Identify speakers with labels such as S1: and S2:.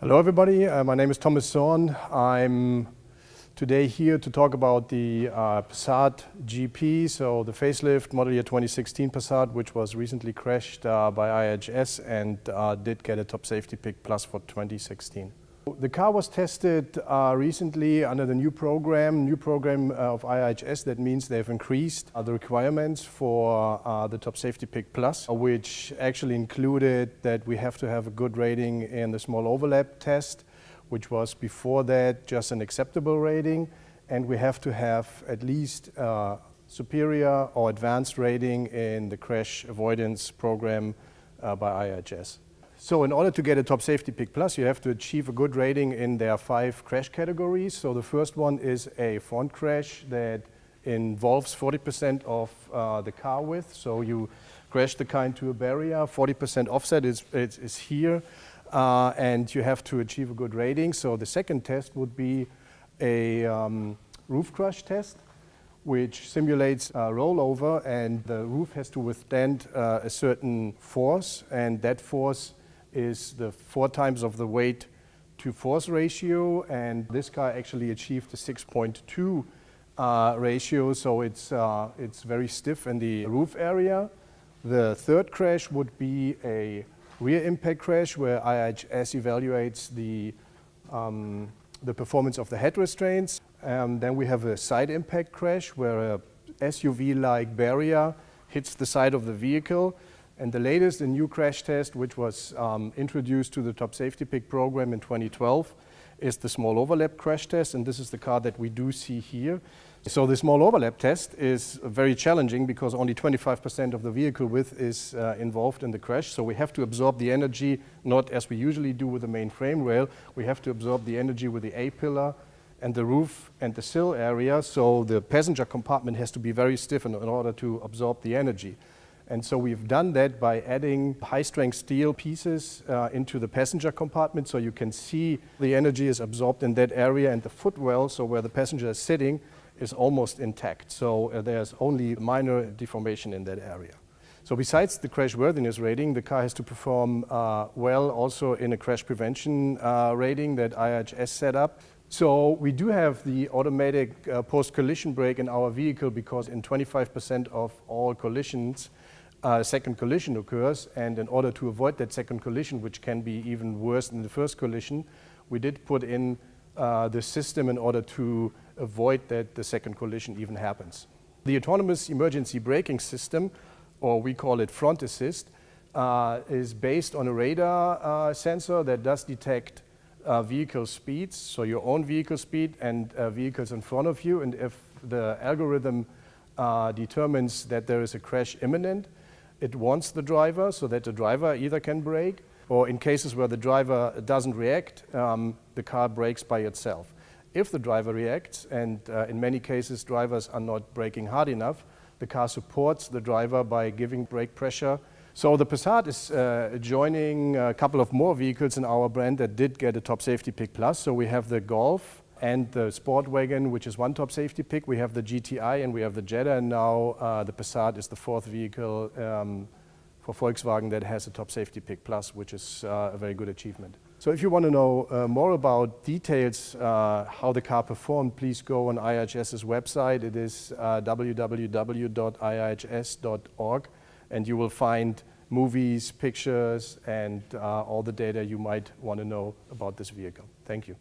S1: Hello everybody, my name is Thomas Zorn. I'm today here to talk about the Passat GP, so the facelift model year 2016 Passat, which was recently crashed by IIHS and did get a top safety pick plus for 2016. The car was tested recently under the new program of IIHS. That means they've increased the requirements for the top safety pick plus, which actually included that we have to have a good rating in the small overlap test, which was before that just an acceptable rating, and we have to have at least superior or advanced rating in the crash avoidance program by IIHS. So in order to get a top safety pick plus, you have to achieve a good rating in their 5 crash categories. So the first one is a front crash that involves 40% of the car width. So you crash the car into a barrier, 40% offset is here, and you have to achieve a good rating. So the second test would be a roof crush test, which simulates a rollover, and the roof has to withstand a certain force, and that force is the 4 times of the weight to force ratio, and this car actually achieved a 6.2 ratio, so it's very stiff in the roof area. The third crash would be a rear impact crash, where IIHS evaluates the performance of the head restraints. Then we have a side impact crash, where a SUV-like barrier hits the side of the vehicle. And the latest, a new crash test, which was introduced to the top safety pick program in 2012, is the small overlap crash test, and this is the car that we do see here. So the small overlap test is very challenging because only 25% of the vehicle width is involved in the crash. So we have to absorb the energy, not as we usually do with the main frame rail. We have to absorb the energy with the A-pillar and the roof and the sill area. So the passenger compartment has to be very stiff in order to absorb the energy. And so we've done that by adding high-strength steel pieces into the passenger compartment, so you can see the energy is absorbed in that area, and the footwell, so where the passenger is sitting, is almost intact. So there's only minor deformation in that area. So besides the crash worthiness rating, the car has to perform well also in a crash prevention rating that IIHS set up. So we do have the automatic post-collision brake in our vehicle because in 25% of all collisions, second collision occurs, and in order to avoid that second collision, which can be even worse than the first collision, we did put in the system in order to avoid that the second collision even happens. The autonomous emergency braking system, or we call it front assist, is based on a radar sensor that does detect vehicle speeds, so your own vehicle speed and vehicles in front of you, and if the algorithm determines that there is a crash imminent, it warns the driver so that the driver either can brake, or in cases where the driver doesn't react, the car brakes by itself. If the driver reacts, and in many cases drivers are not braking hard enough, the car supports the driver by giving brake pressure. So the Passat is joining a couple of more vehicles in our brand that did get a top safety pick plus. So we have the Golf and the Sport Wagon, which is one top safety pick. We have the GTI and we have the Jetta, and now the Passat is the 4th vehicle for Volkswagen that has a top safety pick plus, which is a very good achievement. So if you want to know more about details, how the car performed, please go on IIHS's website. It is www.iihs.org, and you will find movies, pictures, and all the data you might want to know about this vehicle. Thank you.